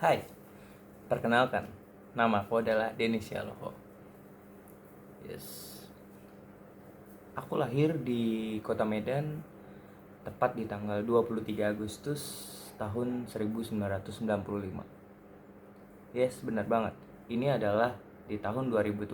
Hai, perkenalkan, nama aku adalah Denis Yaloho. Yes, aku lahir di kota Medan, tepat di tanggal 23 Agustus tahun 1995. Yes, benar banget. Ini adalah di tahun 2020,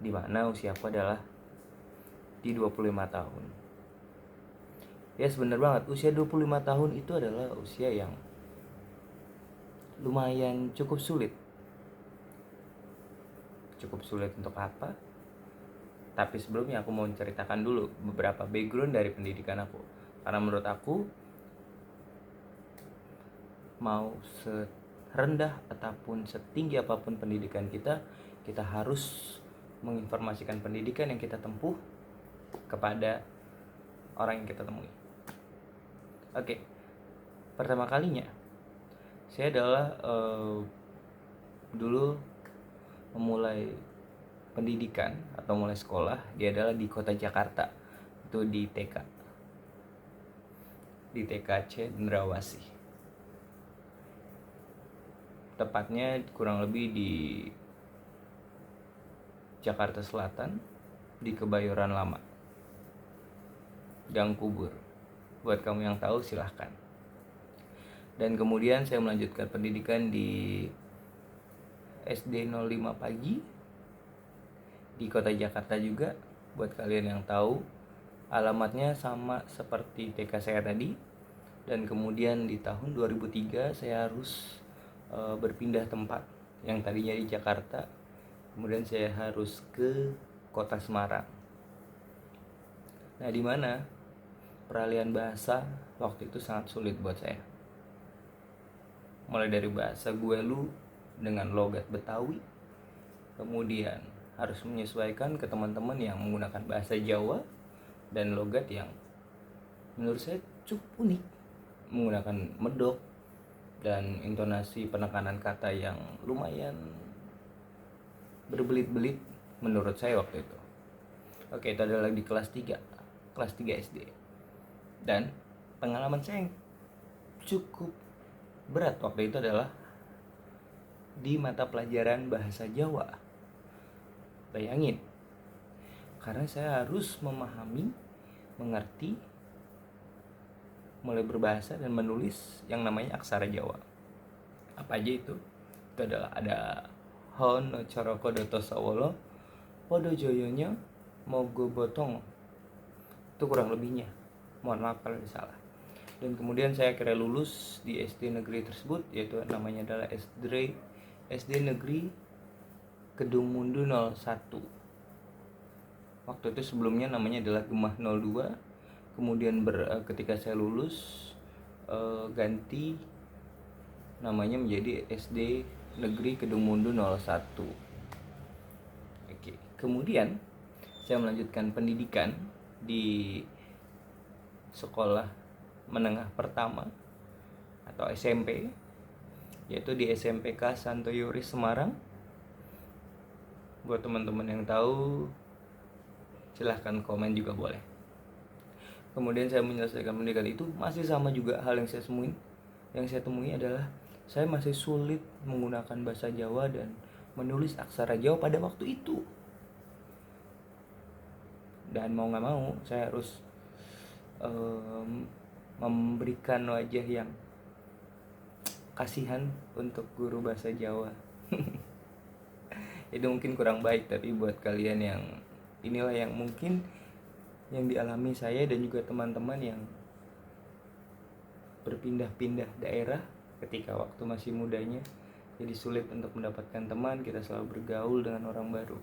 di mana usiaku adalah di 25 tahun. Yes, benar banget. Usia 25 tahun itu adalah usia yang lumayan cukup sulit. Cukup sulit untuk apa? Tapi sebelumnya aku mau menceritakan dulu beberapa background dari pendidikan aku. Karena menurut aku, mau serendah ataupun setinggi apapun pendidikan kita, kita harus menginformasikan pendidikan yang kita tempuh kepada orang yang kita temui. Oke, pertama kalinya saya adalah dulu memulai pendidikan atau mulai sekolah, dia adalah di kota Jakarta, itu di TKC Cendrawasih, tepatnya kurang lebih di Jakarta Selatan, di Kebayoran Lama, Gang Kubur. Buat kamu yang tahu silahkan. Dan kemudian saya melanjutkan pendidikan di SD 05 Pagi di kota Jakarta juga. Buat kalian yang tahu, alamatnya sama seperti TK saya tadi. Dan kemudian di tahun 2003 saya harus berpindah tempat. Yang tadinya di Jakarta, kemudian saya harus ke kota Semarang. Nah, di mana peralihan bahasa waktu itu sangat sulit buat saya. Mulai dari bahasa gue lu dengan logat Betawi, kemudian harus menyesuaikan ke teman-teman yang menggunakan bahasa Jawa dan logat yang menurut saya cukup unik, menggunakan medok dan intonasi penekanan kata yang lumayan berbelit-belit menurut saya waktu itu. Oke, itu adalah di kelas 3 SD. Dan pengalaman saya yang cukup berat waktu itu adalah di mata pelajaran bahasa Jawa. Bayangin, karena saya harus memahami, mengerti, mulai berbahasa dan menulis yang namanya aksara Jawa. Apa aja itu? Itu adalah ada Hon Coroko Doto Sawolo Podo Joyonya Mogo Botong. Itu kurang lebihnya. Mohon maaf kalau salah. Dan kemudian saya akhirnya lulus di SD negeri tersebut, yaitu namanya adalah SD Negeri Kedung Mundu 01. Waktu itu sebelumnya namanya adalah Gemah 02. Kemudian ketika saya lulus ganti namanya menjadi SD Negeri Kedung Mundu 01. Oke. Kemudian saya melanjutkan pendidikan di sekolah menengah pertama atau SMP, yaitu di SMPK Santo Yoris Semarang. Buat teman-teman yang tahu, silahkan komen juga boleh. Kemudian saya menyelesaikan pendidikan itu masih sama juga hal yang saya temui. Yang saya temui adalah saya masih sulit menggunakan bahasa Jawa dan menulis aksara Jawa pada waktu itu. Dan mau gak mau saya harus memberikan wajah yang kasihan untuk guru bahasa Jawa. Itu mungkin kurang baik, tapi buat kalian yang inilah yang mungkin yang dialami saya dan juga teman-teman yang berpindah-pindah daerah ketika waktu masih mudanya, jadi sulit untuk mendapatkan teman, kita selalu bergaul dengan orang baru.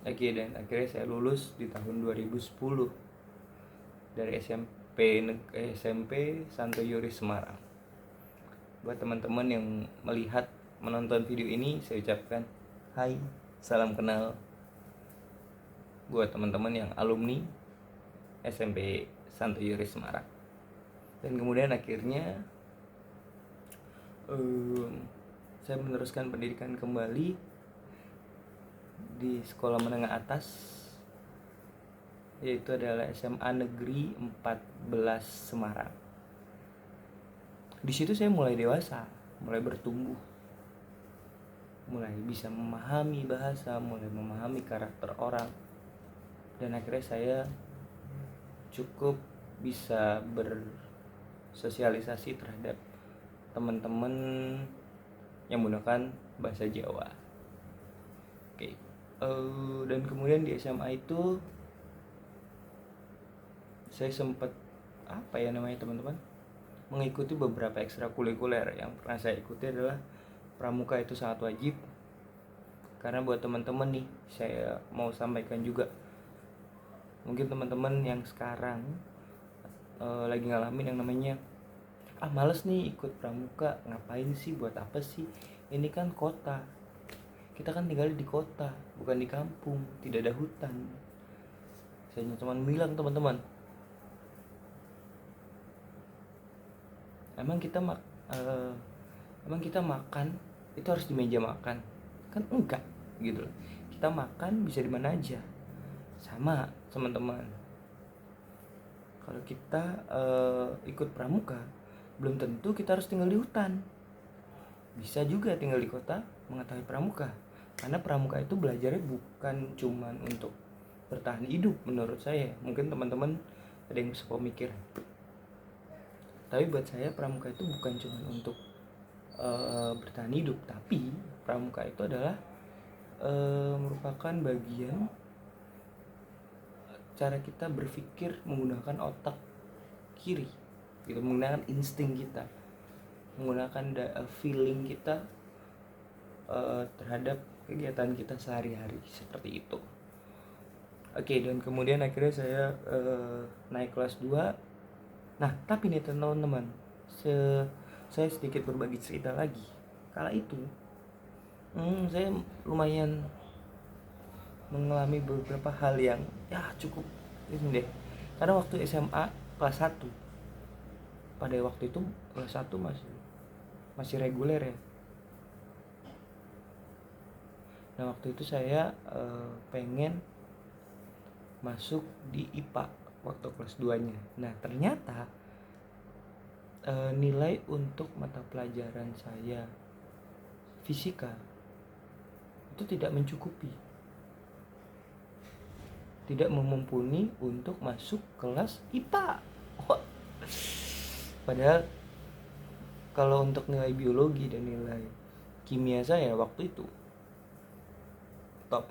Oke, dan akhirnya saya lulus di tahun 2010 dari SMP Santo Yoris Semarang. Buat teman-teman yang menonton video ini, saya ucapkan hai, salam kenal. Buat teman-teman yang alumni SMP Santo Yoris Semarang. Dan kemudian akhirnya saya meneruskan pendidikan kembali di sekolah menengah atas, yaitu adalah SMA Negeri 14 Semarang. Di situ saya mulai dewasa, mulai bertumbuh, mulai bisa memahami bahasa, mulai memahami karakter orang, dan akhirnya saya cukup bisa bersosialisasi terhadap teman-teman yang menggunakan bahasa Jawa. Oke. Dan kemudian di SMA itu saya sempat teman-teman, mengikuti beberapa ekstrakurikuler. Yang pernah saya ikuti adalah pramuka. Itu sangat wajib, karena buat teman-teman nih saya mau sampaikan juga, mungkin teman-teman yang sekarang lagi ngalamin yang namanya males nih ikut pramuka, ngapain sih, buat apa sih, ini kan kota, kita kan tinggal di kota bukan di kampung, tidak ada hutan. Saya cuma bilang, teman-teman, emang kita makan itu harus di meja makan? Kan enggak gitu loh. Kita makan bisa di mana aja. Sama teman-teman, kalau kita ikut pramuka, belum tentu kita harus tinggal di hutan. Bisa juga tinggal di kota mengetahui pramuka. Karena pramuka itu belajarnya bukan cuman untuk bertahan hidup menurut saya. Mungkin teman-teman ada yang suka mikir, tapi buat saya pramuka itu bukan cuma untuk bertahan hidup, tapi pramuka itu adalah merupakan bagian cara kita berpikir menggunakan otak kiri gitu, menggunakan insting kita, menggunakan feeling kita terhadap kegiatan kita sehari-hari, seperti itu. Oke, dan kemudian akhirnya saya naik kelas 2. Nah, tapi nih teman-teman, saya sedikit berbagi cerita lagi. Kala itu saya lumayan mengalami beberapa hal yang cukup ini deh. Karena waktu SMA kelas 1, pada waktu itu kelas 1 masih reguler ya. Nah, waktu itu saya pengen masuk di IPA waktu kelas 2-nya. Nah, ternyata nilai untuk mata pelajaran saya fisika itu tidak mencukupi, tidak memumpuni untuk masuk kelas IPA. Padahal kalau untuk nilai biologi dan nilai kimia saya waktu itu top.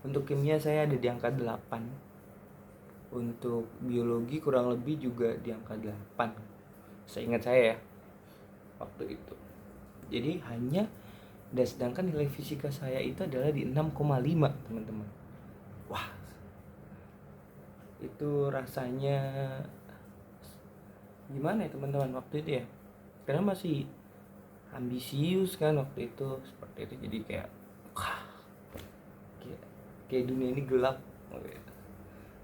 Untuk kimia saya ada di angka 8. Untuk biologi kurang lebih juga di angka 8. Seingat saya ya, waktu itu. Jadi dan sedangkan nilai fisika saya itu adalah di 6,5, teman-teman. Wah, itu rasanya gimana ya teman-teman waktu itu ya, karena masih ambisius kan waktu itu, seperti itu. Jadi kayak dunia ini gelap.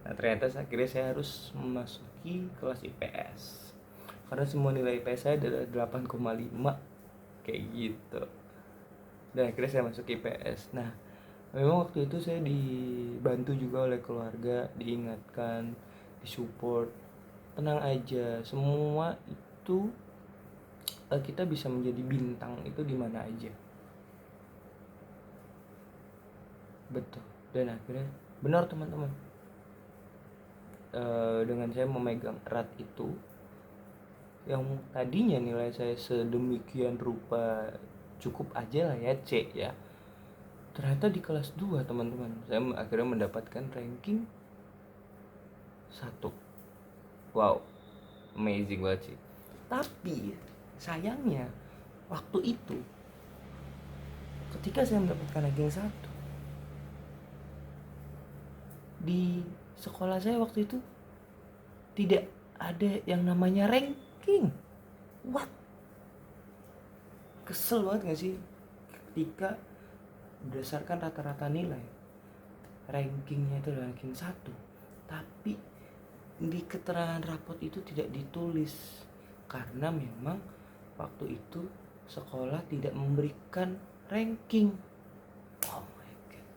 Nah, ternyata akhirnya saya harus memasuki kelas IPS, karena semua nilai IPS saya adalah 8,5 kayak gitu. Dan akhirnya saya masuk IPS. Nah, memang waktu itu saya dibantu juga oleh keluarga, diingatkan, disupport, tenang aja, semua itu kita bisa menjadi bintang itu di mana aja. Betul. Dan akhirnya benar teman-teman, dengan saya memegang erat itu, yang tadinya nilai saya sedemikian rupa cukup aja lah ya, C ya, ternyata di kelas 2 teman-teman saya akhirnya mendapatkan ranking 1. Wow, amazing banget sih. Tapi sayangnya waktu itu, ketika saya mendapatkan ranking 1 di sekolah saya waktu itu, tidak ada yang namanya ranking. What? Kesel banget gak sih ketika berdasarkan rata-rata nilai rankingnya itu ranking 1, tapi di keterangan rapot itu tidak ditulis, karena memang waktu itu sekolah tidak memberikan ranking. Oh my god,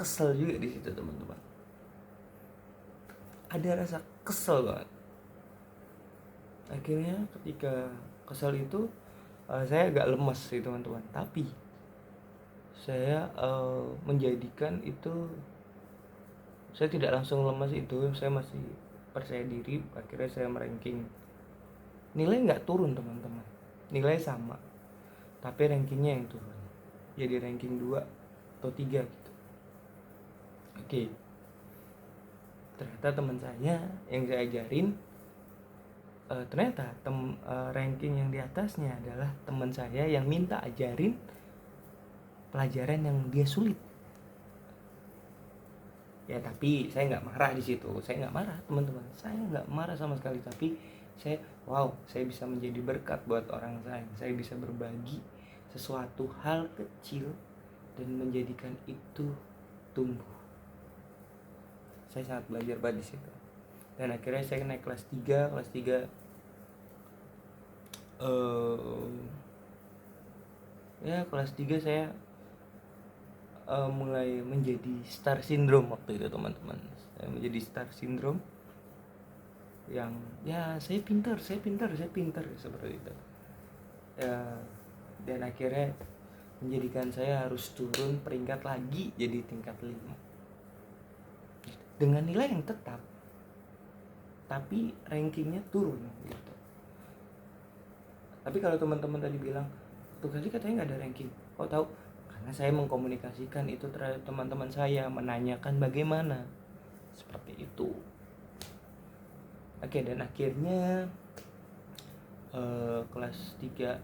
kesel juga di situ teman-teman. Ada rasa kesel banget. akhirnya ketika kesal itu saya agak lemes sih teman-teman, tapi saya menjadikan itu, saya tidak langsung lemes itu, saya masih percaya diri. Akhirnya saya meranking, nilai nggak turun teman-teman, nilai sama, tapi rankingnya yang turun, jadi ranking 2 atau 3 gitu. Oke, ternyata teman saya yang saya ajarin, ternyata ranking yang di atasnya adalah teman saya yang minta ajarin pelajaran yang dia sulit. Ya tapi saya nggak marah di situ, saya nggak marah teman-teman, saya nggak marah sama sekali. Tapi saya bisa menjadi berkat buat orang lain, saya bisa berbagi sesuatu hal kecil dan menjadikan itu tumbuh. Saya sangat belajar banget di situ. Dan akhirnya saya naik kelas 3 ya kelas 3 saya mulai menjadi star syndrome waktu itu teman-teman. Saya menjadi star syndrome yang ya saya pintar seperti itu ya. Dan akhirnya menjadikan saya harus turun peringkat lagi jadi tingkat 5 dengan nilai yang tetap, tapi rankingnya turun gitu. Tapi kalau teman-teman tadi bilang tuh kali katanya nggak ada ranking, kok tahu? Karena saya mengkomunikasikan itu terhadap teman-teman saya, menanyakan bagaimana, seperti itu. Oke, dan akhirnya kelas 3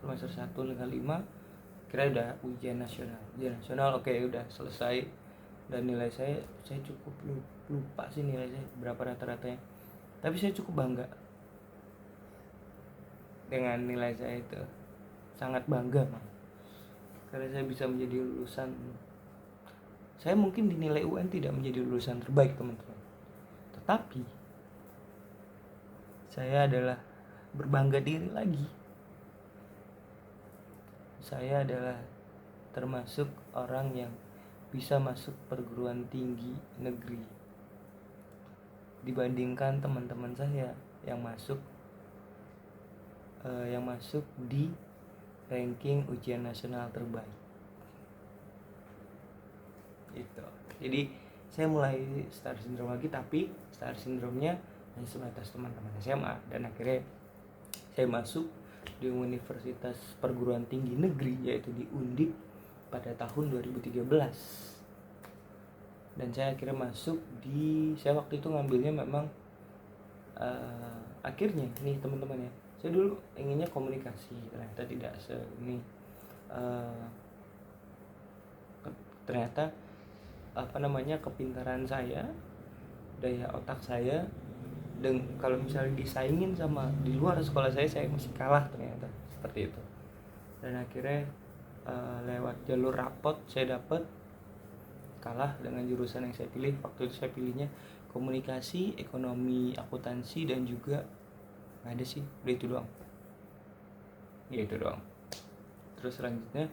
semester 1 dengan 5 kira udah ujian nasional. Oke, udah selesai. Dan nilai saya cukup lupa sih nilai saya berapa rata-ratanya, tapi saya cukup bangga dengan nilai saya itu, sangat bangga karena saya bisa menjadi lulusan. Saya mungkin dinilai UN tidak menjadi lulusan terbaik teman-teman, tetapi saya adalah berbangga diri lagi, saya adalah termasuk orang yang bisa masuk perguruan tinggi negeri dibandingkan teman-teman saya yang masuk di ranking ujian nasional terbaik itu. Jadi saya mulai star syndrome lagi, tapi star syndrome-nya hanya sebatas teman-teman SMA. Dan akhirnya saya masuk di Universitas Perguruan Tinggi Negeri, yaitu di Undip pada tahun 2013. Dan saya akhirnya masuk saya waktu itu ngambilnya memang akhirnya nih teman-teman ya, saya dulu inginnya komunikasi, ternyata tidak ternyata kepintaran saya, daya otak saya, dan kalau misalnya disaingin sama di luar sekolah saya masih kalah ternyata, seperti itu. Dan akhirnya lewat jalur rapot saya dapat, kalah dengan jurusan yang saya pilih. Waktu itu saya pilihnya komunikasi, ekonomi, akuntansi, dan juga nggak ada sih, udah itu doang. Terus selanjutnya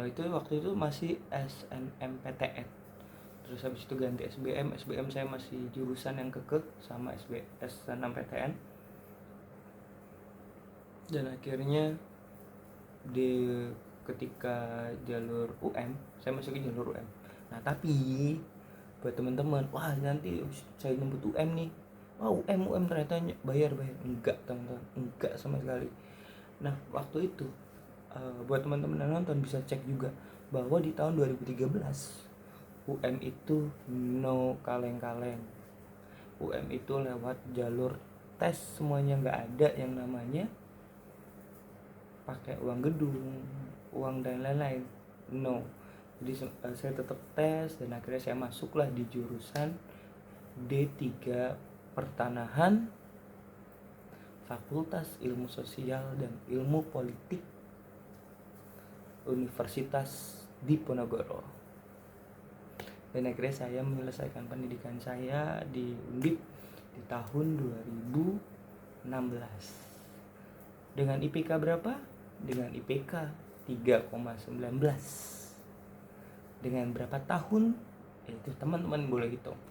itu waktu itu masih SNMPTN. Terus habis itu ganti SBM saya masih jurusan yang kekeh sama SNMPTN. Dan akhirnya ketika jalur UM, saya masuk ke jalur UM. Nah tapi buat teman-teman, wah nanti saya nyebut UM nih, wah UM ternyata bayar, enggak teman-teman, enggak sama sekali. Nah waktu itu buat teman-teman yang nonton bisa cek juga bahwa di tahun 2013 UM itu no kaleng-kaleng. UM itu lewat jalur tes semuanya, nggak ada yang namanya pakai uang gedung, uang dan lain-lain, no. Jadi saya tetap tes dan akhirnya saya masuklah di jurusan D3 Pertanahan, Fakultas Ilmu Sosial dan Ilmu Politik, Universitas Diponegoro. Dan akhirnya saya menyelesaikan pendidikan saya di Undip di tahun 2016 dengan IPK berapa? Dengan IPK 3,19. Dengan berapa tahun? Itu teman-teman boleh hitung.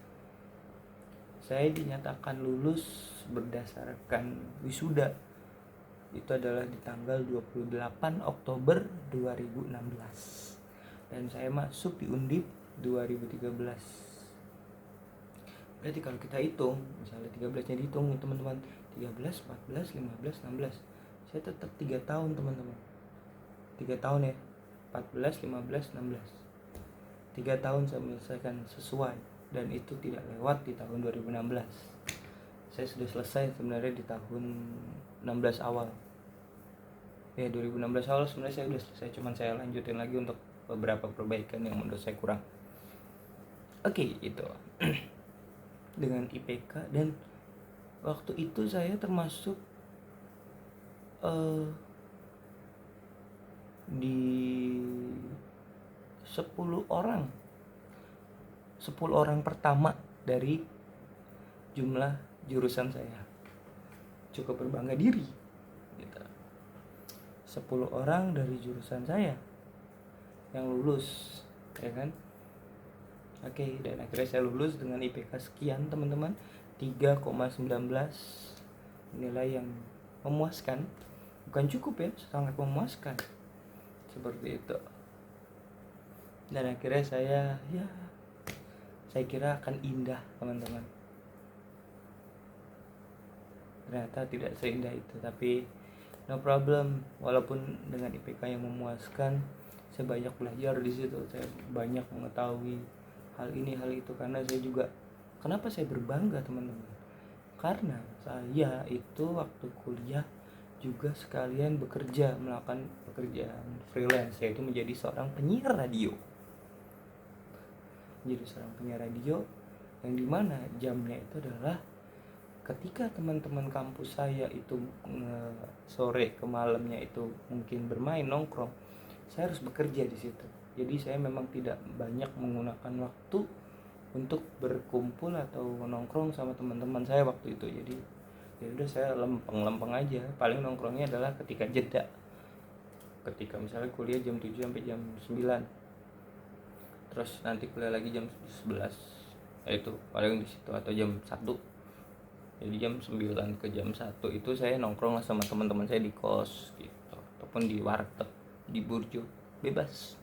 Saya dinyatakan lulus berdasarkan wisuda. Itu adalah di tanggal 28 Oktober 2016. Dan saya masuk di Undip 2013. Berarti kalau kita hitung, misalnya 13-nya dihitung teman-teman, 13, 14, 15, 16. Saya tetap 3 tahun teman-teman. 3 tahun ya. 14, 15, 16. 3 tahun saya menyelesaikan sesuai, dan itu tidak lewat di tahun 2016. Saya sudah selesai sebenarnya di tahun 16 awal. Ya 2016 awal sebenarnya saya sudah selesai, cuman saya lanjutin lagi untuk beberapa perbaikan yang menurut saya kurang. Oke, itu. Dengan IPK, dan waktu itu saya termasuk di 10 orang pertama dari jumlah jurusan saya. Cukup berbangga diri gitu. 10 orang dari jurusan saya yang lulus, ya kan? Oke, dan akhirnya saya lulus dengan IPK sekian teman-teman, 3,19. Nilai yang memuaskan, bukan cukup ya, sangat memuaskan, seperti itu. Dan akhirnya saya kira akan indah teman-teman. Ternyata tidak seindah itu, tapi no problem. Walaupun dengan IPK yang memuaskan, saya banyak belajar di situ. Saya banyak mengetahui hal ini hal itu, karena saya juga, kenapa saya berbangga teman-teman, karena saya itu waktu kuliah juga sekalian bekerja, melakukan pekerjaan freelance, yaitu menjadi seorang penyiar radio. Yang dimana jamnya itu adalah ketika teman-teman kampus saya itu sore ke malamnya itu mungkin bermain nongkrong, saya harus bekerja di situ. Jadi saya memang tidak banyak menggunakan waktu untuk berkumpul atau nongkrong sama teman-teman saya waktu itu. Jadi ya udah, saya lempeng aja. Paling nongkrongnya adalah ketika jeda. Ketika misalnya kuliah jam 7 sampai jam 9. Terus nanti kuliah lagi jam 11. Itu paling di situ, atau jam 1. Jadi jam 9 ke jam 1 itu saya nongkrong lah sama teman-teman saya di kos gitu, ataupun di warteg, di burjo, bebas.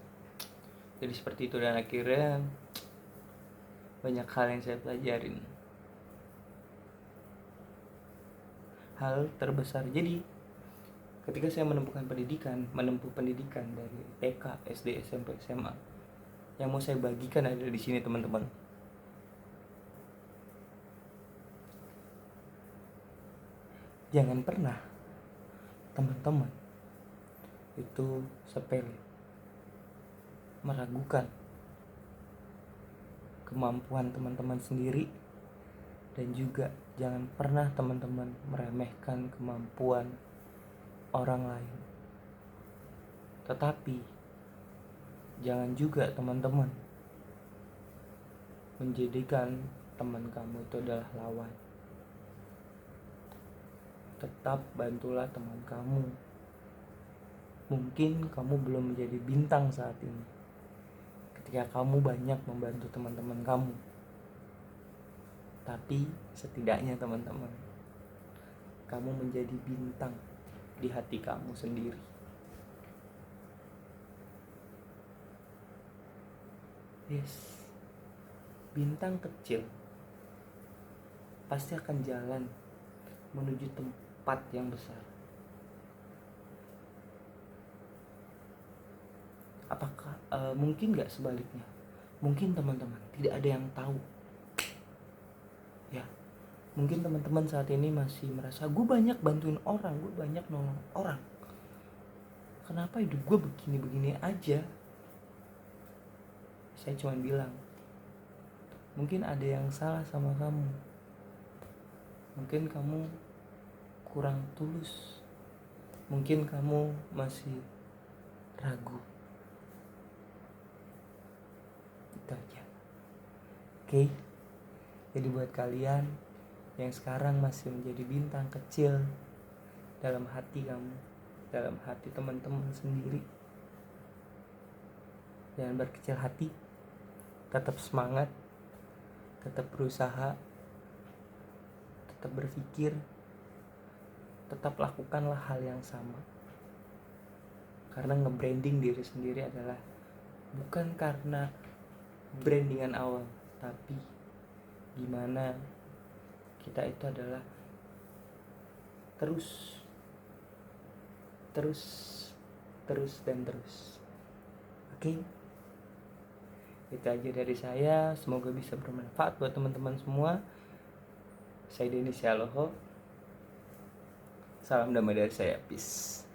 Jadi seperti itu, dan akhirnya banyak hal yang saya pelajarin. Hal terbesar, jadi ketika saya menempuh pendidikan dari TK, SD, SMP, SMA, yang mau saya bagikan ada di sini teman-teman. Jangan pernah teman-teman itu sepele meragukan kemampuan teman-teman sendiri, dan juga jangan pernah teman-teman meremehkan kemampuan orang lain. Tetapi jangan juga teman-teman menjadikan teman kamu itu adalah lawan. Tetap bantulah teman kamu. Mungkin kamu belum menjadi bintang saat ini, ketika kamu banyak membantu teman-teman kamu, tapi setidaknya teman-teman, kamu menjadi bintang di hati kamu sendiri. Yes, bintang kecil pasti akan jalan menuju tempat yang besar. Apakah mungkin gak sebaliknya? Mungkin teman-teman tidak ada yang tahu. Ya, mungkin teman-teman saat ini masih merasa gue banyak bantuin orang, gue banyak nolong orang, kenapa hidup gue begini-begini aja? Saya cuma bilang, mungkin ada yang salah sama kamu. Mungkin kamu kurang tulus. Mungkin kamu masih ragu. Itu aja. Oke? Jadi buat kalian yang sekarang masih menjadi bintang kecil dalam hati kamu, dalam hati teman-teman sendiri, jangan berkecil hati. Tetap semangat, tetap berusaha, tetap berpikir, tetap lakukanlah hal yang sama. Karena nge-branding diri sendiri adalah bukan karena brandingan awal, tapi gimana kita itu adalah terus dan terus. Oke, itu aja dari saya. Semoga bisa bermanfaat buat teman-teman semua. Saya Denny Syaloho. Salam damai dari saya. Peace.